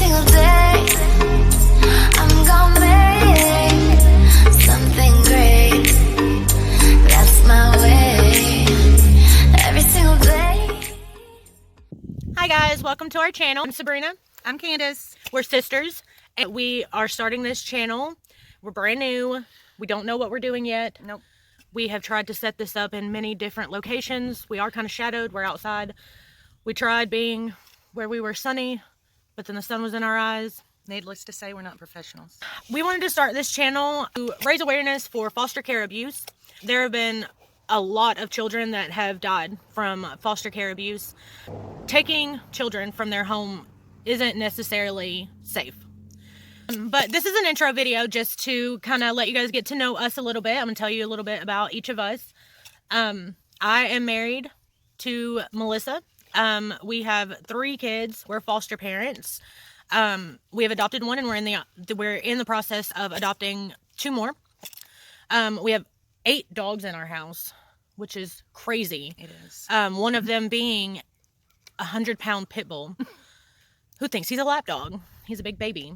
single day, I'm gonna make something great. That's my way. Every single day. Hi guys, welcome to our channel. I'm Sabrina. I'm Candace. We're sisters, and we are starting this channel. We're brand new. We don't know what we're doing yet. Nope. We have tried to set this up in many different locations. We are kind of shadowed. We're outside. We tried being where we were sunny, but then the sun was in our eyes. Needless to say, we're not professionals. We wanted to start this channel to raise awareness for foster care abuse. There have been a lot of children that have died from foster care abuse. Taking children from their home isn't necessarily safe. But this is an intro video just to kind of let you guys get to know us a little bit. I'm going to tell you a little bit about each of us. I am married to Melissa. We have 3 kids. We're foster parents. We have adopted one, and we're in the process of adopting 2 more. We have 8 dogs in our house, which is crazy. It is. One of them being a 100-pound pit bull who thinks he's a lap dog. He's a big baby.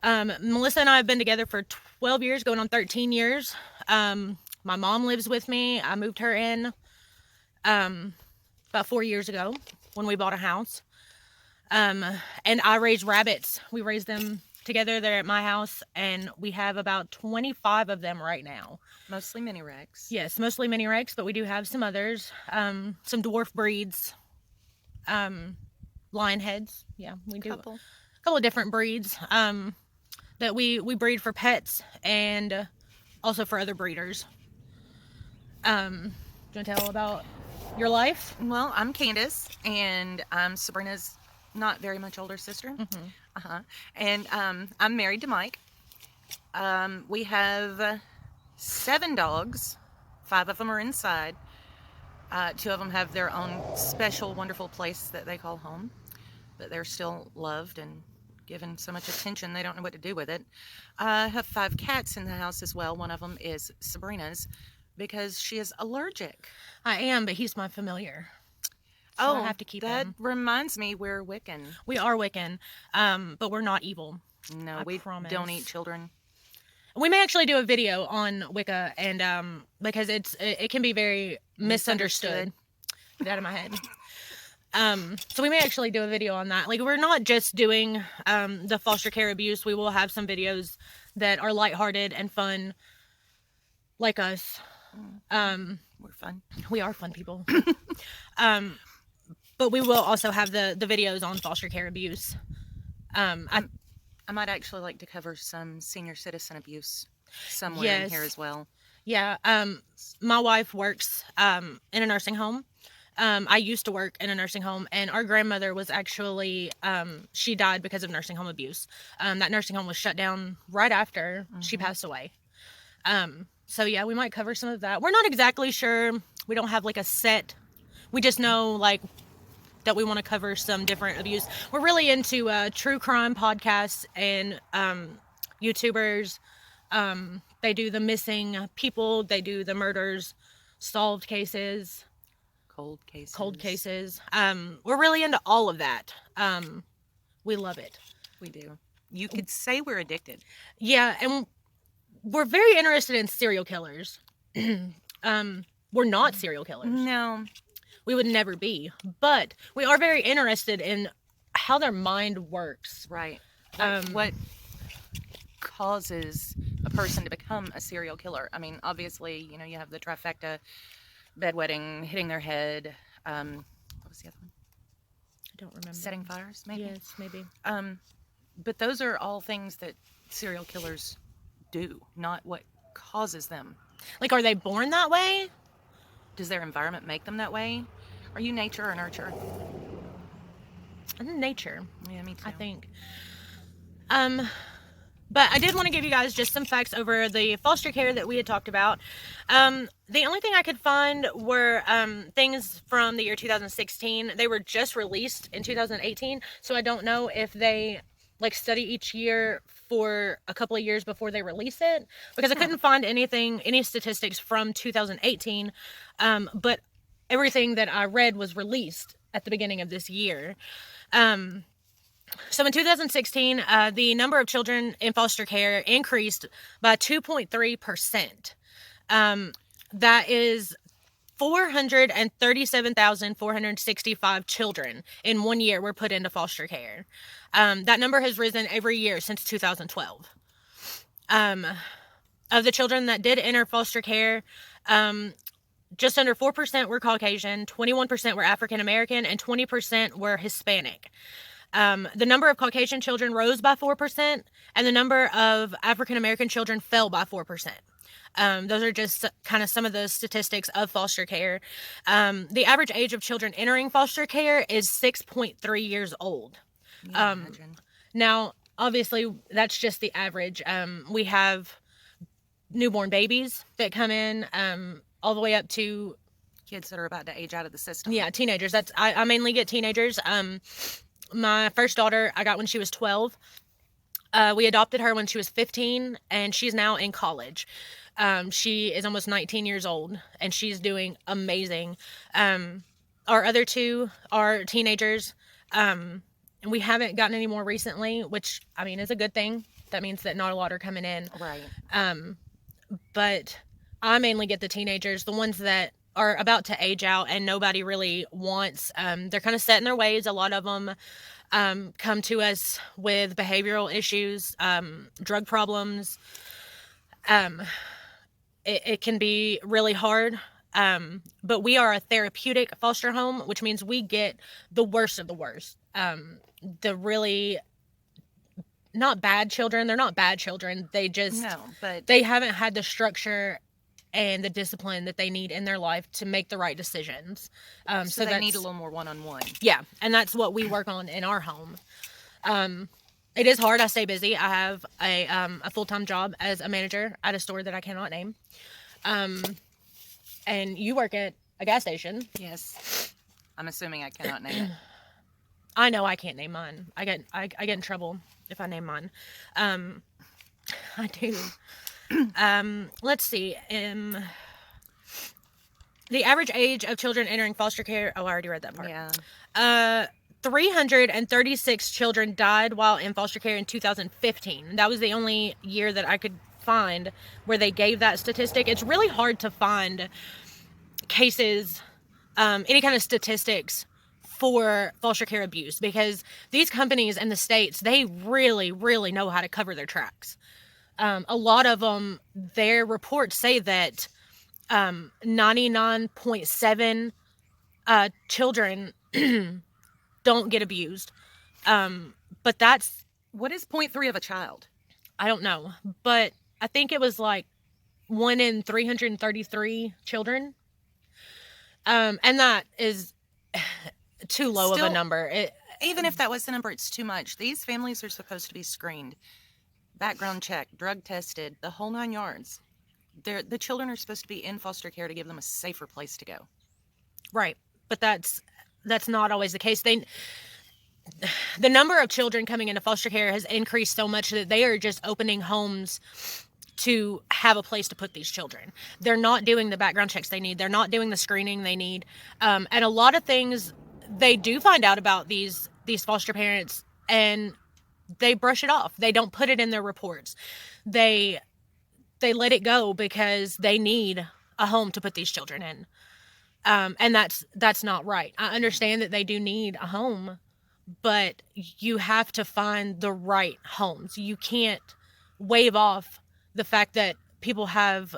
Melissa and I have been together for 12 years, going on 13 years. My mom lives with me. I moved her in about 4 years ago when we bought a house. And I raised rabbits. We raised them together there at my house, and we have about 25 of them right now. Mostly mini Rex. Yes, mostly mini Rex, but we do have some others. Some dwarf breeds. Lion heads. Yeah, we do. A couple of different breeds that we breed for pets and also for other breeders. Do you want to tell about your life? Well, I'm Candace, and I'm Sabrina's not very much older sister. Mm-hmm. And I'm married to Mike. We have 7 dogs. 5 of them are inside. 2 of them have their own special, wonderful place that they call home. But they're still loved and given so much attention they don't know what to do with it. I have 5 cats in the house as well. One of them is Sabrina's because she is allergic. I am, but he's my familiar. So I have to keep that him. reminds me, we're Wiccan. We are Wiccan, but we're not evil. No, I we promise. don't eat children. We may actually do a video on Wicca, and because it can be very misunderstood. Get out of my head. So we may actually do a video on that. Like, we're not just doing the foster care abuse. We will have some videos that are lighthearted and fun, like us. We're fun. We are fun people. But we will also have the videos on foster care abuse. I might actually like to cover some senior citizen abuse somewhere in here as well. Yeah. My wife works in a nursing home. I used to work in a nursing home, and our grandmother was actually, she died because of nursing home abuse. That nursing home was shut down right after she passed away. So yeah, we might cover some of that. We're not exactly sure. We don't have like a set. We just know like that we want to cover some different abuse. We're really into true crime podcasts and YouTubers. They do the missing people. They do the murders, solved cases. Cold cases. We're really into all of that. We love it. We do. You could say we're addicted. Yeah, and we're very interested in serial killers. We're not serial killers. No. We would never be. But we are very interested in how their mind works. Right. What causes a person to become a serial killer? I mean, obviously, you have the trifecta: bedwetting, hitting their head. What was the other one? I don't remember. Setting fires, maybe? Yes, maybe. But those are all things that serial killers do, not what causes them. Like, are they born that way? Does their environment make them that way? Are you nature or nurture? I'm nature. Yeah, me too. I think. But I did want to give you guys just some facts over the foster care that we had talked about. The only thing I could find were things from the year 2016. They were just released in 2018, so I don't know if they like study each year for a couple of years before they release it, because I couldn't find any statistics from 2018, but everything that I read was released at the beginning of this year. So in 2016, the number of children in foster care increased by 2.3%. That is 437,465 children in 1 year were put into foster care. That number has risen every year since 2012. Of the children that did enter foster care, just under 4% were Caucasian, 21% were African American, and 20% were Hispanic. The number of Caucasian children rose by 4%, and the number of African American children fell by 4%. Those are just kind of some of the statistics of foster care. The average age of children entering foster care is 6.3 years old. Now, obviously, that's just the average. We have newborn babies that come in all the way up to Kids that are about to age out of the system. yeah, teenagers. I mainly get teenagers. My first daughter I got when she was 12. We adopted her when she was 15, and she's now in college. She is almost 19 years old, and she's doing amazing. Our other two are teenagers, and we haven't gotten any more recently, which, I mean, is a good thing. That means that not a lot are coming in. Right. But I mainly get the teenagers, the ones that are about to age out and nobody really wants. They're kind of set in their ways. A lot of them come to us with behavioral issues, drug problems. It can be really hard. But we are a therapeutic foster home, which means we get the worst of the worst. The really not bad children. They're not bad children. They just, they haven't had the structure and the discipline that they need in their life to make the right decisions. So they need a little more one-on-one. Yeah, and that's what we work on in our home. It is hard. I stay busy. I have a full-time job as a manager at a store that I cannot name. And you work at a gas station. Yes. I'm assuming I cannot name it. I know I can't name mine. I get in trouble if I name mine. I do. Let's see. The average age of children entering foster care. Oh, I already read that part. Yeah. 336 children died while in foster care in 2015. That was the only year that I could find where they gave that statistic. It's really hard to find cases, any kind of statistics for foster care abuse, because these companies in the States, they really, really know how to cover their tracks. A lot of them, their reports say that 99.7 children don't get abused. But that's... What is 0.3 of a child? I don't know. But I think it was like 1 in 333 children. And that is too low of a number. Even if that was the number, it's too much. These families are supposed to be screened, background check, drug tested, the whole 9 yards. The children are supposed to be in foster care to give them a safer place to go. Right. But that's not always the case. The number of children coming into foster care has increased so much that they are just opening homes to have a place to put these children. They're not doing the background checks they need. They're not doing the screening they need. And a lot of things they do find out about these foster parents, and they brush it off. They don't put it in their reports. They let it go because they need a home to put these children in. And that's not right. I understand that they do need a home, but you have to find the right homes. You can't wave off the fact that people have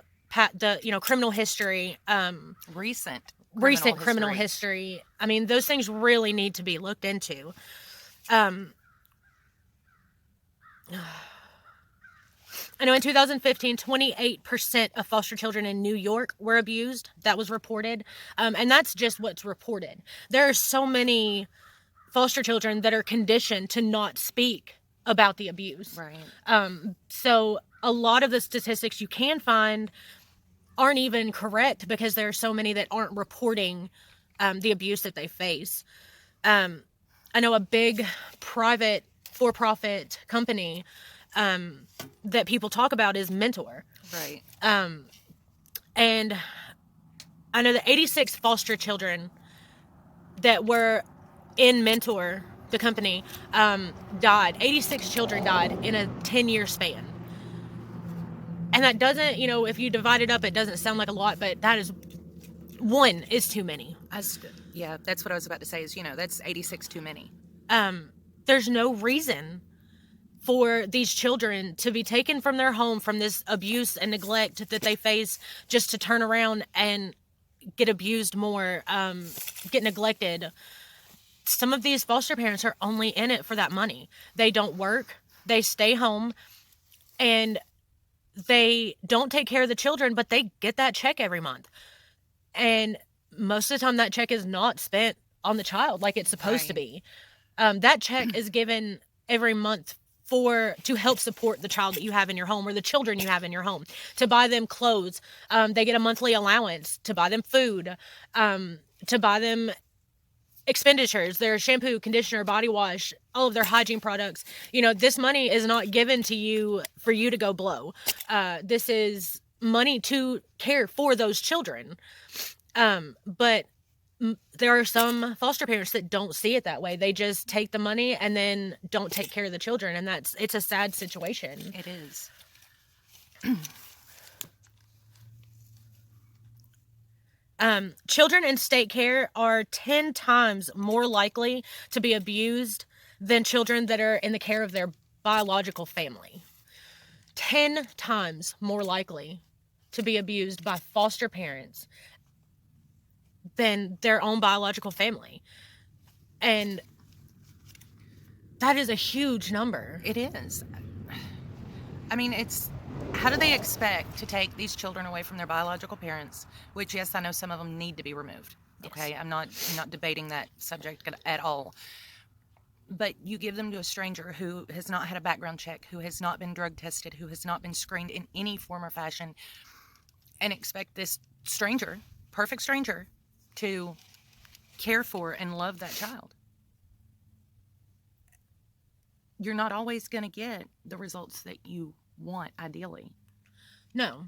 criminal history, recent criminal history. I mean, those things really need to be looked into. I know in 2015, 28% of foster children in New York were abused. That was reported. And that's just what's reported. There are so many foster children that are conditioned to not speak about the abuse. Right. So a lot of the statistics you can find aren't even correct because there are so many that aren't reporting the abuse that they face. I know a big private for-profit company that people talk about is Mentor. Right. And I know the 86 foster children that were in Mentor the company, died. 86 children died in a 10-year span. And that doesn't, if you divide it up, it doesn't sound like a lot, but that is, one is too many. Yeah, that's what I was about to say is, that's 86 too many. There's no reason for these children to be taken from their home, from this abuse and neglect that they face, just to turn around and get abused more, get neglected. Some of these foster parents are only in it for that money. They don't work, they stay home, and they don't take care of the children, but they get that check every month. And most of the time that check is not spent on the child like it's supposed to be. That check is given every month to help support the child that you have in your home, or the children you have in your home, to buy them clothes. They get a monthly allowance to buy them food, to buy them expenditures, their shampoo, conditioner, body wash, all of their hygiene products. This money is not given to you for you to go blow. This is money to care for those children. But there are some foster parents that don't see it that way. They just take the money and then don't take care of the children, and it's a sad situation. It is. Children in state care are 10 times more likely to be abused than children that are in the care of their biological family. 10 times more likely to be abused by foster parents than their own biological family. And that is a huge number. It is. I mean, how do they expect to take these children away from their biological parents, which, yes, I know some of them need to be removed. Yes. Okay, I'm not debating that subject at all. But you give them to a stranger who has not had a background check, who has not been drug tested, who has not been screened in any form or fashion, and expect this stranger, perfect stranger, to care for and love that child. You're not always going to get the results that you want, ideally. No.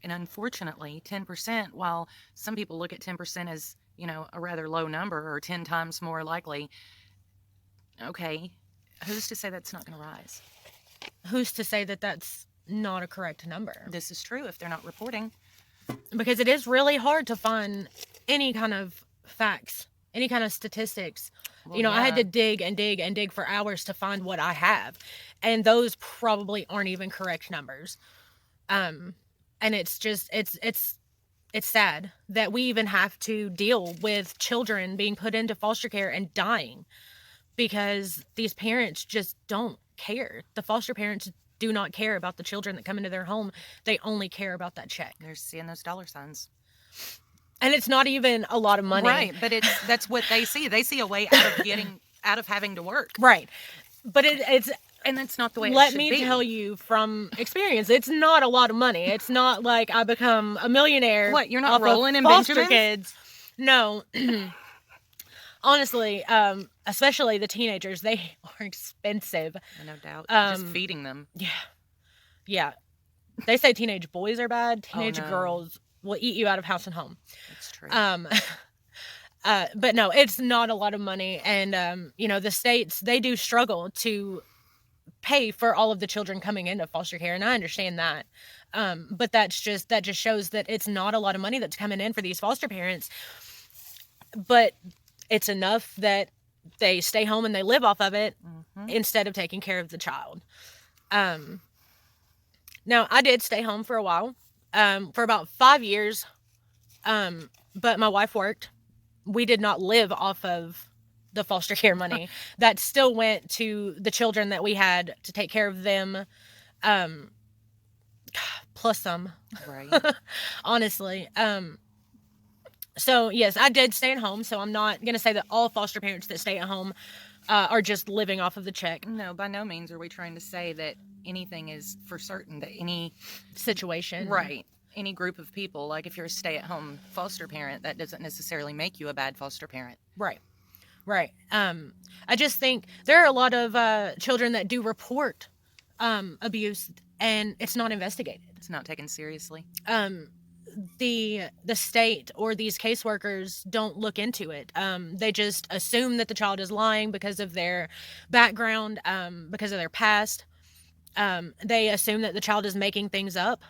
And unfortunately, 10%, while some people look at 10% as, a rather low number, or 10 times more likely, okay, who's to say that's not going to rise? Who's to say that that's not a correct number? This is true if they're not reporting. Because it is really hard to find any kind of facts, any kind of statistics. Well, I had to dig and dig and dig for hours to find what I have. And those probably aren't even correct numbers. And it's just, it's sad that we even have to deal with children being put into foster care and dying because these parents just don't care. The foster parents do not care about the children that come into their home. They only care about that check. They're seeing those dollar signs. And it's not even a lot of money. Right, but that's what they see. They see a way out of having to work. Right. But it's and that's not the way let it should me be. tell you from experience, it's not a lot of money. It's not like I become a millionaire. What, you're not off rolling of in foster Benjamins? kids. No. Honestly, especially the teenagers, they are expensive. No doubt. Just Um, feeding them. Yeah. They say teenage boys are bad. Teenage no. girls will eat you out of house and home. That's true. But no, it's not a lot of money. And, the states, they do struggle to pay for all of the children coming into foster care. And I understand that. But that just shows that it's not a lot of money that's coming in for these foster parents. But it's enough that they stay home and they live off of it instead of taking care of the child. Now, I did stay home for a while, for about 5 years, but my wife worked. We did not live off of the foster care money. That still went to the children that we had to take care of them, plus some. Right. Honestly. So, yes, I did stay at home, so I'm not going to say that all foster parents that stay at home are just living off of the check. No, by no means are we trying to say that anything is for certain, that any situation. Right. Any group of people, like if you're a stay-at-home foster parent, that doesn't necessarily make you a bad foster parent. Right. I just think there are a lot of children that do report abuse, and it's not investigated. It's not taken seriously. the state or these caseworkers don't look into it. They just assume that the child is lying because of their background, because of their past. They assume that the child is making things up,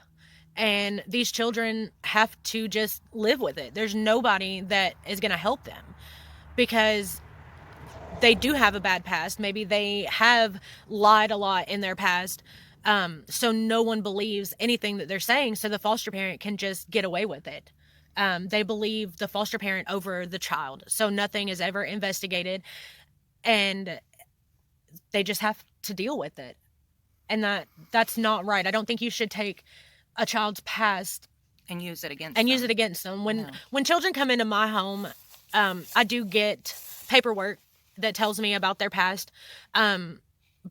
and these children have to just live with it. There's nobody that is going to help them because they do have a bad past. Maybe they have lied a lot in their past. So no one believes anything that they're saying. So the foster parent can just get away with it. They believe the foster parent over the child. So nothing is ever investigated, and they just have to deal with it. And that's not right. I don't think you should take a child's past and use it against them. When children come into my home, I do get paperwork that tells me about their past.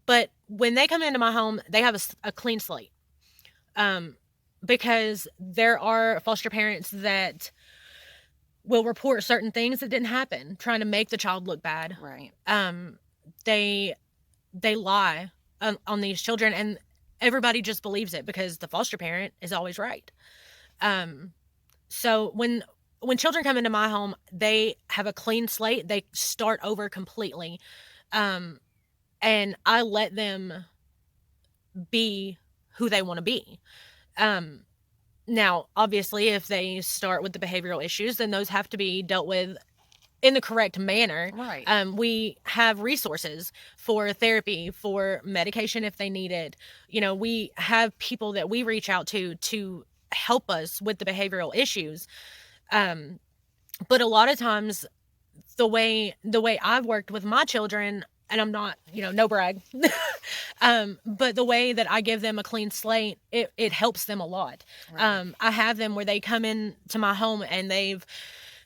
But when they come into my home, they have a clean slate. Because there are foster parents that will report certain things that didn't happen, trying to make the child look bad. Right. They lie on these children, and everybody just believes it because the foster parent is always right. So when children come into my home, they have a clean slate. They start over completely. And I let them be who they want to be. Now, obviously, if they start with the behavioral issues, then those have to be dealt with in the correct manner. Right. We have resources for therapy, for medication if they need it. We have people that we reach out to help us with the behavioral issues. But a lot of times the way I've worked with my children, and I'm not, no brag, but the way that I give them a clean slate, it helps them a lot. Right. I have them where they come in to my home and they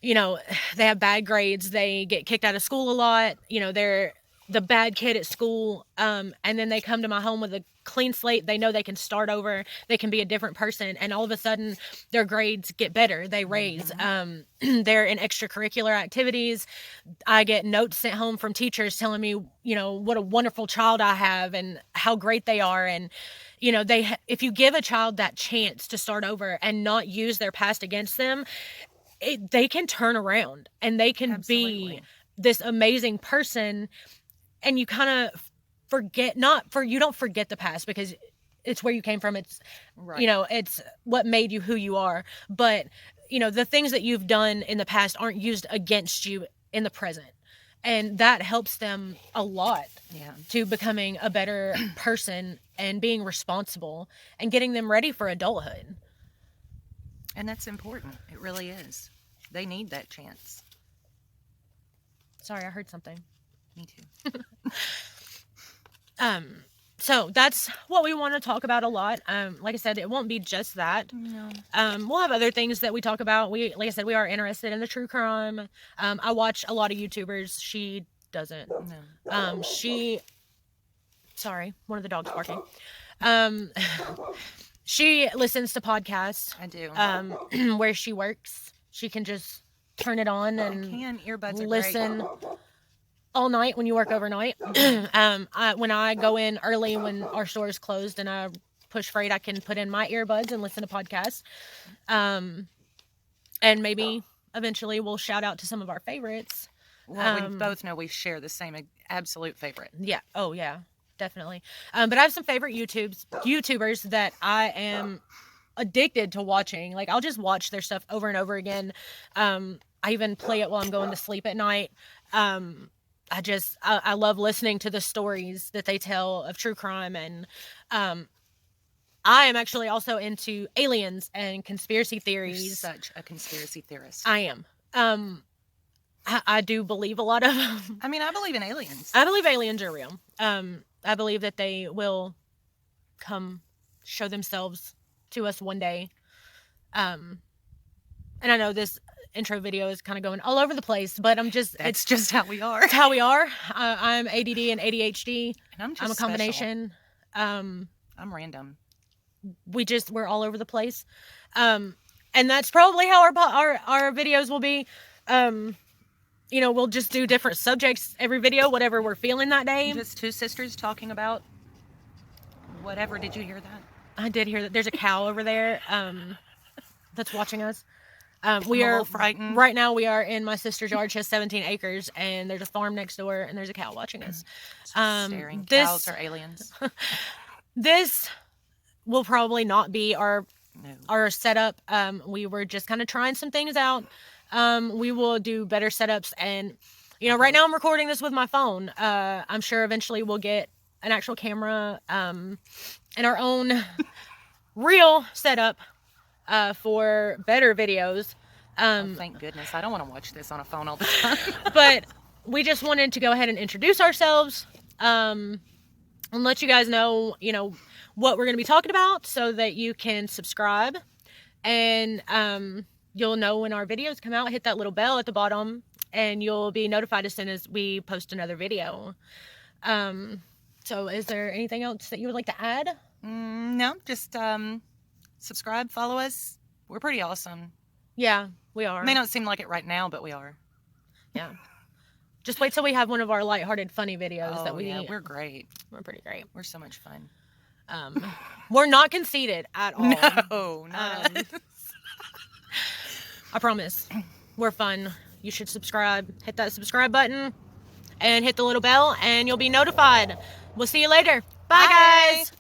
have bad grades. They get kicked out of school a lot. They're the bad kid at school. And then they come to my home with a clean slate. They know they can start over. They can be a different person. And all of a sudden their grades get better. They raise. Mm-hmm. They're in extracurricular activities. I get notes sent home from teachers telling me, what a wonderful child I have and how great they are. And, if you give a child that chance to start over and not use their past against them, they can turn around and they can Absolutely. be this amazing person. And you kind of you don't forget the past because it's where you came from. It's, right. It's what made you who you are. But, the things that you've done in the past aren't used against you in the present. And that helps them a lot to becoming a better person and being responsible and getting them ready for adulthood. And that's important. It really is. They need that chance. Sorry, I heard something. Me too. So that's what we want to talk about a lot. Like I said, it won't be just that. No. We'll have other things that we talk about. Like I said, we are interested in the true crime. I watch a lot of YouTubers. She doesn't. No. Sorry, one of the dogs barking. She listens to podcasts. I do. Where she works, she can just turn it on and earbuds are listen great. All night when you work overnight. When I go in early when our store is closed and I push freight, I can put in my earbuds and listen to podcasts. And maybe eventually we'll shout out to some of our favorites. Well, we both know we share the same absolute favorite. Yeah. Oh, yeah. Definitely. But I have some favorite YouTubers that I am addicted to watching. Like, I'll just watch their stuff over and over again. I even play it while I'm going to sleep at night. I love listening to the stories that they tell of true crime. And I am actually also into aliens and conspiracy theories. You're such a conspiracy theorist. I am. I do believe a lot of them. I mean, I believe in aliens. I believe aliens are real. I believe that they will come show themselves to us one day. And I know this intro video is kind of going all over the place, but It's just how we are. It's how we are. I'm ADD and ADHD. And I'm a combination. I'm random. We're all over the place. And that's probably how our videos will be. We'll just do different subjects every video, whatever we're feeling that day. Just two sisters talking about whatever. Did you hear that? I did hear that. There's a cow over there. that's watching us. We I'm a are little frightened. right now. We are in my sister's yard. She has 17 acres, and there's a farm next door, and there's a cow watching us. Staring. Cows are aliens. This will probably not be our No. setup. We were just kind of trying some things out. We will do better setups, and right now I'm recording this with my phone. I'm sure eventually we'll get an actual camera, and our own real setup, for better videos. Thank goodness. I don't want to watch this on a phone all the time. But we just wanted to go ahead and introduce ourselves, and let you guys know, what we're going to be talking about, so that you can subscribe, and you'll know when our videos come out. Hit that little bell at the bottom, and you'll be notified as soon as we post another video. So is there anything else that you would like to add? No, just subscribe, follow us. We're pretty awesome. Yeah, we are. May not seem like it right now, but we are. Yeah. Just wait till we have one of our lighthearted, funny videos that we. Yeah, we're great. We're pretty great. We're so much fun. We're not conceited at all. No, not. I promise. We're fun. You should subscribe. Hit that subscribe button and hit the little bell, and you'll be notified. We'll see you later. Bye. Guys.